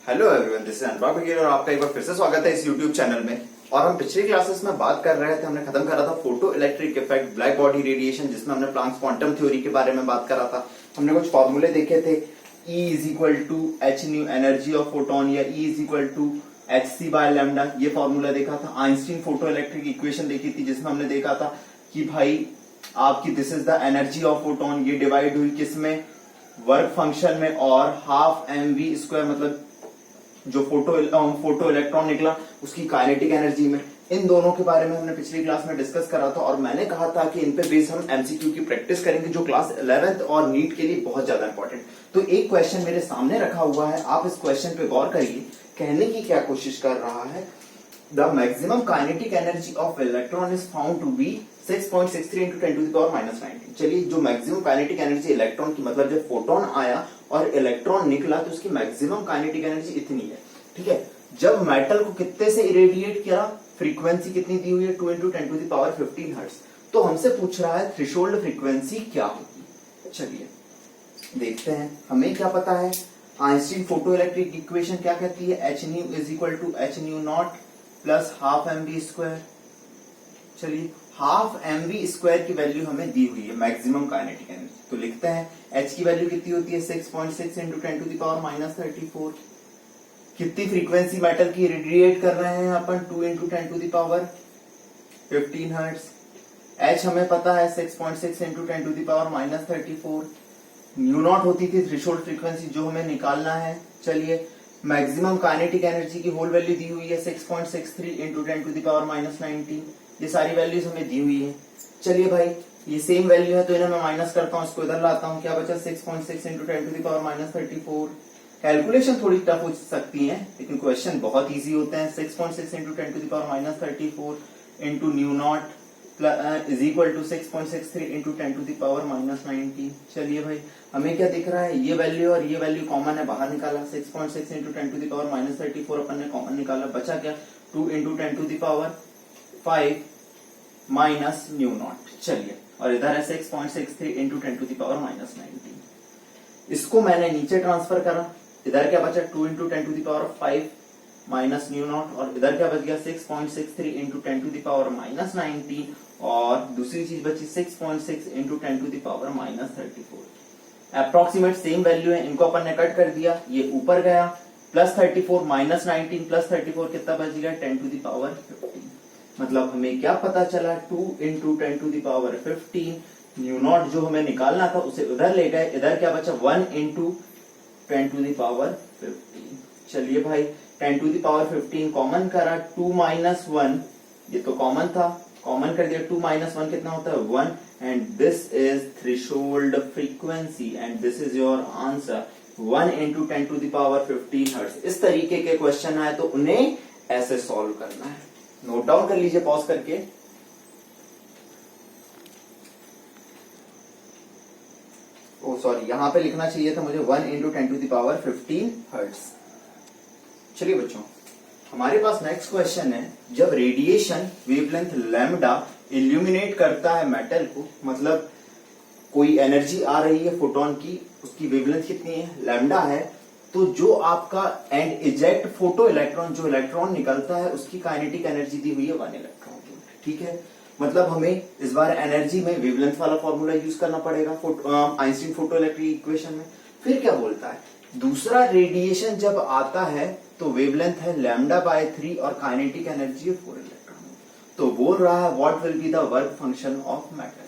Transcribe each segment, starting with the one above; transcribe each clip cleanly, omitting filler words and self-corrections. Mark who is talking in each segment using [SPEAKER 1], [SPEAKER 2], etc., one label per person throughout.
[SPEAKER 1] Hello everyone, this is अनुराग बघेल और आपका एक बार फिर से स्वागत है इस यूट्यूब चैनल में। और हम पिछले क्लासेस में बात कर रहे थे, हमने खत्म करा था photo electric effect, black body radiation, जिसमें हमने प्लांक्स क्वांटम थ्योरी के बारे में बात करा था। हमने कुछ फॉर्मूले देखे थे, E is equal to H nu energy of photon, या E is equal to H C by lambda, ये फॉर्मूला देखा था। आइंस्टीन फोटो इलेक्ट्रिक इक्वेशन देखी थी, जिसमें हमने देखा था कि भाई आपकी this is the energy of photon, ये डिवाइड हुई किसमें, वर्क फंक्शन में, और हाफ एम वी स्क्वायर मतलब जो फोटो इलेक्ट्रॉन निकला उसकी काइनेटिक एनर्जी में। इन दोनों के बारे में हमने पिछली क्लास में डिस्कस करा था और मैंने कहा था कि इन पे बेस हम एमसीक्यू की प्रैक्टिस करेंगे, जो क्लास 11th और नीट के लिए बहुत ज्यादा इंपॉर्टेंट। तो एक क्वेश्चन मेरे सामने रखा हुआ है, आप इस क्वेश्चन पे गौर करिए। कहने की क्या कोशिश कर रहा है, the maximum kinetic energy of electron is found to be 6.63 into 10 to the power -19। चलिए, जो मैक्सिमम काइनेटिक एनर्जी इलेक्ट्रॉन की, मतलब जब फोटोन आया और इलेक्ट्रॉन निकला तो उसकी मैक्सिमम काइनेटिक एनर्जी इतनी है। ठीक है, जब मेटल को कितने से इरेडिएट किया, फ्रीक्वेंसी कितनी दी हुई है, 2 into 10 to the power 15 hertz. तो हमसे पूछ रहा है थ्रेशोल्ड फ्रीक्वेंसी क्या होगी। चलिए देखते हैं, हमें क्या पता है। आइंस्टीन फोटो इलेक्ट्रिक इक्वेशन क्या कहती है, h nu is equal to H nu not plus half m b square. चलिए, हाफ एम वी स्क्वायर की वैल्यू हमें दी हुई है मैक्सिमम काइनेटिक एनर्जी, तो लिखते हैं एच की वैल्यू कितनी होती है, 6.6 into 10 to the power -34। कितनी फ्रीक्वेंसी मेटल की रेडिएट कर रहे हैं अपन, 2 into 10 to the power 15 hertz. H हमें पता है 6.6 into 10 to the power -34। New not होती थी थ्रेशोल्ड फ्रीक्वेंसी जो हमें निकालना है। चलिए, मैक्सिमम काइनेटिक एनर्जी की होल वैल्यू दी हुई है 6.63 into 10 to the power -19। ये सारी वैल्यूज हमें दी हुई है। चलिए भाई, ये सेम वैल्यू है तो इन्हें मैं माइनस करता हूँ, इसको इधर लाता हूँ, क्या बचा 6.6 into 10 to the power -34। Calculation थोड़ी टफ हो सकती है लेकिन क्वेश्चन बहुत इजी होते हैं। 6.6 into 10 to the power -34 into nu not is equal to 6.63 into 10 to the power -19। चलिए भाई, हमें क्या दिख रहा है, ये वैल्यू और ये वैल्यू कॉमन है, बाहर निकाला। 6.6 into 10 to the power -34 अपन ने कॉमन निकाला, बचा क्या, 2 into 10 to the power 5 minus new not. चलिए, और इधर है 6.63 into 10 to the power -19। इसको मैंने नीचे ट्रांसफर करा, इधर क्या बचा, 2 into 10 to the power 5 minus new not, और इधर क्या बच गया 6.63 into 10 to the power -19, और दूसरी चीज बची 6.6 into 10 to the power -34। Approximate same value है, इनको अपन ने कट कर दिया, ये ऊपर गया, +34 -19 +34 कितना बच गया, 10 to the power 15। मतलब हमें क्या पता चला, 2 into 10 to the power 15। New not जो हमें निकालना था उसे उधर ले गए, इधर क्या बचा, 1 into 10 to the power 15। चलिए भाई, 10 to the power 15 कॉमन करा, 2 - 1 ये तो कॉमन था, कॉमन कर दिया, 2 - 1 कितना होता है, 1। And this is threshold frequency and this is your answer, 1 into 10 to the power 15 hertz. इस तरीके के क्वेश्चन आए तो उन्हें ऐसे सॉल्व करना है। नोट डाउन कर लीजिए पॉज करके। ओ सॉरी, यहां पे लिखना चाहिए था मुझे 1 into 10 to the power 15 hertz. चलिए बच्चों, हमारे पास नेक्स्ट क्वेश्चन है, जब रेडिएशन वेवलेंथ लैम्डा इल्यूमिनेट करता है मेटल को, मतलब कोई एनर्जी आ रही है फोटोन की, उसकी वेवलेंथ कितनी है, लैम्डा है, तो जो आपका एंड इजेक्ट फोटो इलेक्ट्रॉन, जो इलेक्ट्रॉन निकलता है उसकी काइनेटिक एनर्जी दी हुई है 1 इलेक्ट्रॉन की। ठीक है, मतलब हमें इस बार एनर्जी में वेवलेंथ वाला फॉर्मूला यूज करना पड़ेगा आइंस्टीन फोटो इलेक्ट्रिक इक्वेशन में। फिर क्या बोलता है, दूसरा रेडिएशन जब आता है तो वेवलेंथ है λ/3 और काइनेटिक एनर्जी है 4 इलेक्ट्रॉन। तो बोल रहा है what will be the work function of metal.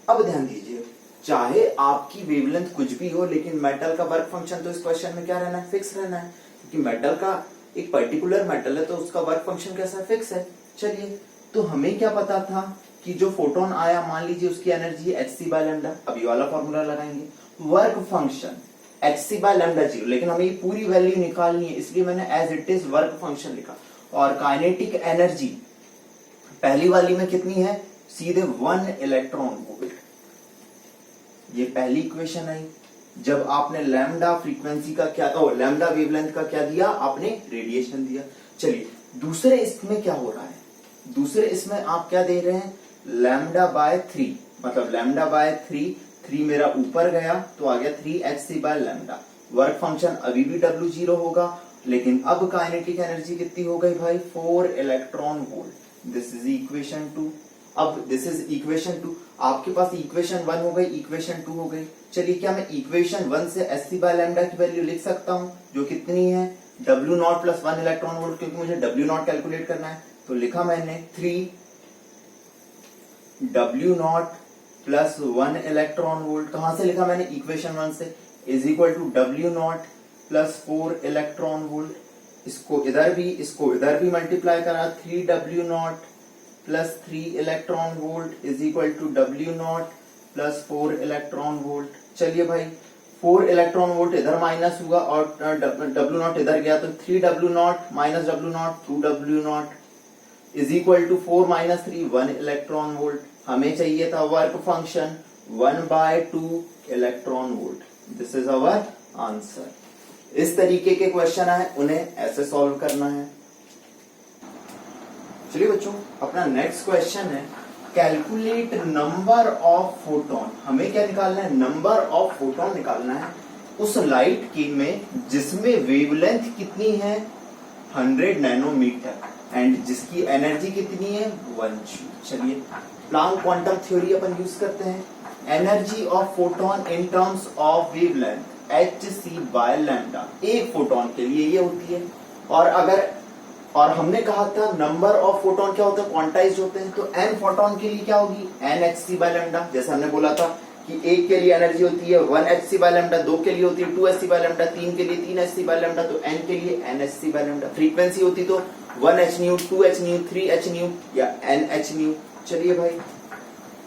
[SPEAKER 1] अब ध्यान दीजिए, चाहे आपकी वेवलेंथ कुछ भी हो लेकिन मेटल का वर्क फंक्शन तो इस क्वेश्चन में क्या रहना है, फिक्स रहना है, क्योंकि मेटल का एक पर्टिकुलर मेटल है तो उसका वर्क फंक्शन कैसा है, फिक्स है। चलिए, तो हमें क्या पता था कि जो फोटोन आया, मान लीजिए उसकी एनर्जी है hc/λ। अब ये वाला फॉर्मूला लगाएंगे, वर्क फंक्शन hc/λ 0, लेकिन हमें ये पूरी वैल्यू निकालनी है, इसलिए मैंने as it is work function लिखा। और काइनेटिक एनर्जी पहली वाली में कितनी है, सीधे 1 इलेक्ट्रॉन वोल्ट। ये पहली इक्वेशन आई, जब आपने लैम्डा फ्रीक्वेंसी का क्या, लैम्डा वेवलेंथ का क्या दिया, आपने रेडिएशन दिया। चलिए, दूसरे इसमें क्या हो रहा है, दूसरे इसमें आप क्या दे रहे हैं, λ/3, मतलब λ/3 3 मेरा ऊपर गया तो आ गया 3hc/λ, वर्क फंक्शन अभी भी W0 होगा, लेकिन अब काइनेटिक एनर्जी कितनी हो गई भाई 4 electron volt. This is equation 2। अब दिस इज इक्वेशन 2, आपके पास इक्वेशन 1 हो गई, इक्वेशन 2 हो गई। चलिए क्या मैं इक्वेशन 1 से Sc बाय लैम्डा की वैल्यू लिख सकता हूं, जो कितनी है W0 प्लस 1 इलेक्ट्रॉन वोल्ट, क्योंकि मुझे W0 कैलकुलेट करना है। तो लिखा मैंने 3 W0 प्लस 1 इलेक्ट्रॉन वोल्ट। कहां से लिखा मैंने, इक्वेशन 1 से, is equal to W0 plus 4 electron volt. इसको इधर भी मल्टीप्लाई करा, 3W0 plus 3 electron volt is equal to W0 plus 4 electron volt. चलिए भाई 4 इलेक्ट्रॉन वोल्ट इधर माइनस हुआ और W0 इधर गया, तो 3W0 minus W0 2W0 is equal to 4 minus 3 1 electron volt. हमें चाहिए था work function 1/2 electron volt. This is our answer. इस तरीके के क्वेश्चन है, उन्हें ऐसे सॉल्व करना है। चलिए बच्चों, अपना नेक्स्ट क्वेश्चन है कैलकुलेट नंबर ऑफ फोटोन। हमें क्या निकालना है, नंबर ऑफ फोटोन निकालना है उस लाइट की में जिसमें वेवलेंथ कितनी है 100 नैनोमीटर एंड जिसकी एनर्जी कितनी है 1 जूल। चलिए प्लांक क्वांटम थ्योरी अपन यूज करते हैं। Energy of photon in terms of wavelength hc by lambda, एक फोटोन के लिए ये होती है। और हमने कहा था नंबर ऑफ फोटोन क्या होता है, क्वांटाइज्ड होते हैं। तो n फोटोन के लिए क्या होगी nhc बाय लैम्डा। जैसे हमने बोला था कि एक के लिए एनर्जी होती है 1hc बाय लैम्डा, 2 के लिए होती है 2hc बाय लैम्डा, 3 के लिए 3hc बाय लैम्डा, तो n के लिए nhc बाय लैम्डा। फ्रीक्वेंसी होती तो 1h new, 2h new, 3h new या nh न्यू। चलिए भाई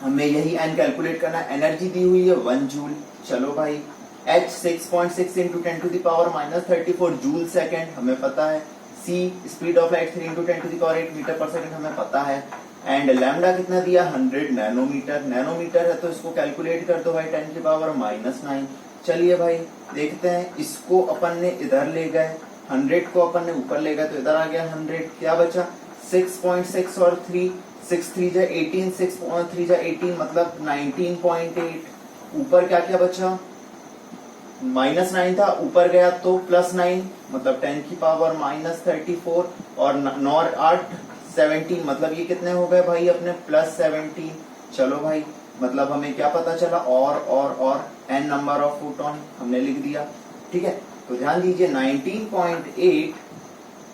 [SPEAKER 1] हमें यही n कैलकुलेट करना है। एनर्जी दी हुई है 1 जूल। चलो भाई h 6.6 into 10 to the power minus 34 joule second हमें पता है। c speed of light 3 into 10 to the power 8 metre पर सेकंड हमें पता है। एंड लैम्डा कितना दिया 100 नैनोमीटर। नैनोमीटर है तो इसको कैलकुलेट कर दो भाई 10 की पावर -9। चलिए भाई देखते हैं, इसको अपन ने इधर ले गए, 100 को अपन ने ऊपर ले गए तो इधर आ गया 100। क्या बचा 6.6 और 3, 6 3 जा 18, 6 3 जा 18 मतलब 19.8। ऊपर क्या क्या बचा, -9 था, ऊपर गया तो +9 मतलब 10 की पावर -34 और 9 और 8 17 मतलब ये कितने हो गए भाई अपने +17। चलो भाई मतलब हमें क्या पता चला, और n नंबर ऑफ फोटोन हमने लिख दिया। ठीक है, तो ध्यान दीजिए 19.8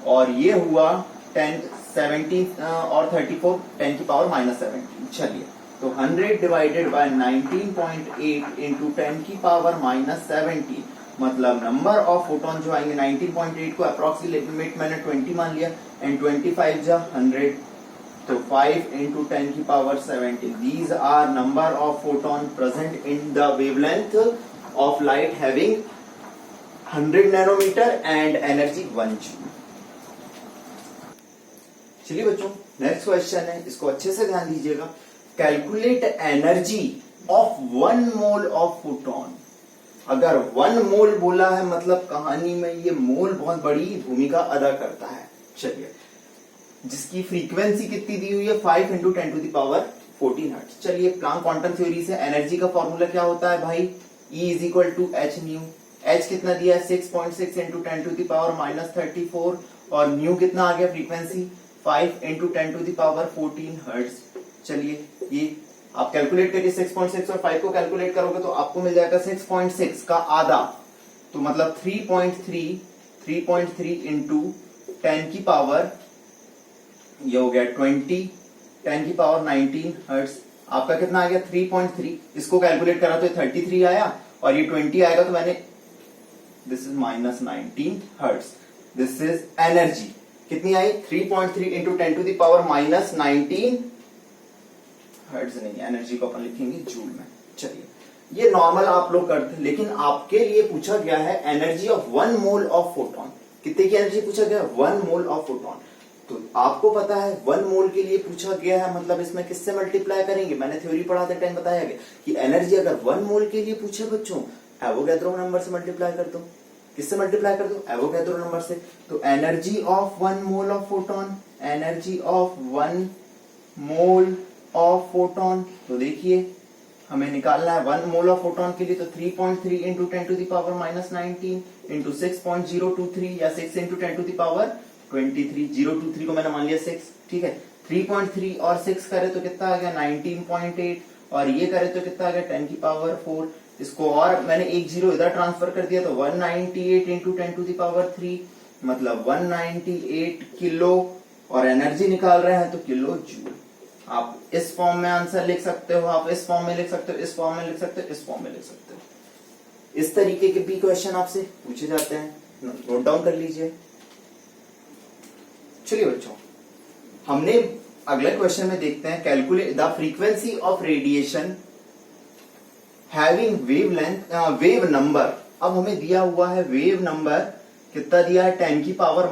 [SPEAKER 1] और ये हुआ 10 17 और 34 10 की पावर -17। चलिए तो 100 डिवाइडेड बाय 19.8 इंटू 10 की पावर -17 मतलब नंबर ऑफ फोटोन जो आएंगे 19.8 को अप्रोक्सीमेट मैंने 20 मान लिया एंड 25 जा 100 तो 5 इंटू 10 की power 17। These are number of photon present in the wavelength of light having 100 nanometre and energy 1 joule. चलिए बच्चों नेक्स्ट क्वेश्चन है, इसको अच्छे से ध्यान दीजिएगा। Calculate energy of 1 mole of photon. अगर 1 मोल बोला है मतलब कहानी में ये मोल बहुत बड़ी भूमिका अदा करता है। चलिए जिसकी फ्रीक्वेंसी कितनी दी हुई है 5 into 10 to the power 14 hertz. चलिए प्लांक क्वांटम थ्योरी से एनर्जी का फॉर्मूला क्या होता है भाई, E is equal to H nu. H कितना दिया है 6.6 इंटू 10 टू द पावर -34 और न्यू कितना आ गया frequency 5 into 10 to the power 14 hertz. चलिए ये आप कैलकुलेट करिए 6.6 और 5 को कैलकुलेट करोगे तो आपको मिल जाएगा 6.6 का आधा तो मतलब 3.3 इंटू 10 की पावर ये हो गया 20 10 की पावर 19 हर्ट्ज। आपका कितना आ गया 3.3। इसको कैलकुलेट करा तो 33 आया और ये 20 आएगा तो मैंने this is -19 hertz. This is energy कितनी आई 3.3 into 10 to the power -19 hertz नहीं, एनर्जी को अपन लिखेंगे जूल में। चलिए ये नॉर्मल आप लोग करते हैं, लेकिन आपके लिए पूछा गया है energy of 1 mole of photon. कितने की एनर्जी पूछा गया 1 मोल ऑफ फोटोन। तो आपको पता है 1 मोल के लिए पूछा गया है मतलब इसमें किससे मल्टीप्लाई करेंगे, मैंने थ्योरी पढ़ाते टाइम बताया गया कि एनर्जी अगर 1 मोल के लिए पूछे बच्चों एवोगैड्रो नंबर से मल्टीप्लाई कर दो। किससे मल्टीप्लाई कर दो एवोगैड्रो नंबर से। तो energy of 1 mole of photon, energy of 1 mole of photon तो देखिए हमें निकालना है 1 मोल ऑफ फोटोन के लिए, तो 3.3 into 10 to the power minus 19 into 6.023 या 6 इंटू 10 टू द पावर 23। 023 को मैंने मान लिया 6, ठीक है। 3.3 और 6 करे तो कितना आ गया 19.8, और ये करे तो कितना आ गया 10 की पावर 4। इसको और मैंने एक जीरो इधर ट्रांसफर कर दिया, तो 198 इंटू 10 टू द पावर 3, मतलब 198 किलो, और एनर्जी निकाल रहे हैं तो किलो जूल। आप इस फॉर्म में आंसर लिख सकते हो, आप इस फॉर्म में लिख सकते हो, इस फॉर्म में लिख सकते हो, इस फॉर्म में लिख सकते हो। इस तरीके के भी क्वेश्चन आपसे पूछे जाते हैं, नोट डाउन कर लीजिए। चलिए बच्चों, हमने अगले क्वेश्चन में देखते हैं, calculate the frequency of radiation having wave number. अब हमें दिया हुआ है वेव नंबर, कितना दिया है 10 की पावर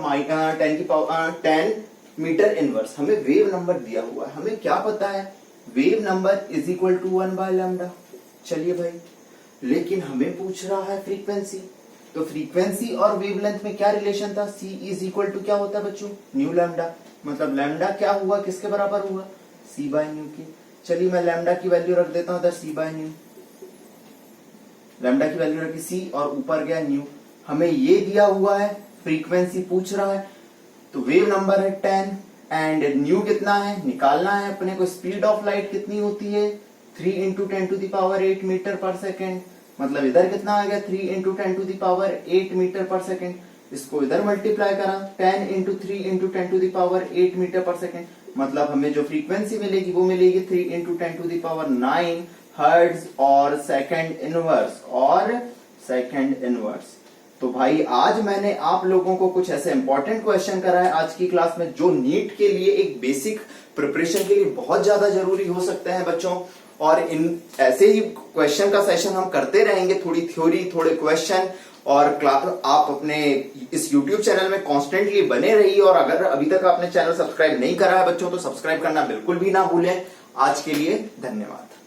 [SPEAKER 1] 10 मीटर इनवर्स। हमें वेव नंबर दिया हुआ है, हमें क्या पता है wave number is equal to 1 by lambda. चलिए भाई, लेकिन हमें पूछ रहा है फ्रीक्वेंसी, तो फ्रीक्वेंसी और वेवलेंथ में क्या रिलेशन था, C इज इक्वल टू क्या होता है बच्चों, न्यू लैम्डा। मतलब लैम्डा क्या हुआ, किसके बराबर हुआ, C बाय न्यू की। चलिए मैं लैम्डा की वैल्यू रख देता हूं इधर C बाय न्यू, लैम्डा की वैल्यू रखी C और ऊपर गया न्यू। हमें ये दिया हुआ है, फ्रीक्वेंसी पूछ रहा है, तो वेव नंबर है 10 एंड न्यू कितना है निकालना है अपने को। स्पीड ऑफ लाइट कितनी होती है 3 into 10 to the power 8 metre पर सेकेंड, मतलब इधर कितना आ गया 3 into 10 to the power 8 metre पर सेकेंड। इसको इधर मल्टीप्लाई करा 10 into 3 into 10 to the power 8 metre पर सेकेंड, मतलब हमें जो फ्रीक्वेंसी मिलेगी वो मिलेगी 3 into 10 to the power 9 hertz और सेकेंड इनवर्स। तो भाई आज मैंने आप लोगों को कुछ ऐसे इंपॉर्टेंट क्वेश्चन करा है आज की क्लास में, जो नीट के लिए एक बेसिक प्रिपरेशन के लिए बहुत ज्यादा जरूरी हो सकते हैं बच्चों। और इन ऐसे ही क्वेश्चन का सेशन हम करते रहेंगे, थोड़ी थ्योरी थोड़े क्वेश्चन, और क्लास आप अपने इस YouTube चैनल में कॉन्स्टेंटली बने रहिए। और अगर अभी तक आपने चैनल सब्सक्राइब नहीं करा है बच्चों, तो सब्सक्राइब करना बिल्कुल भी ना भूलें। आज के लिए धन्यवाद।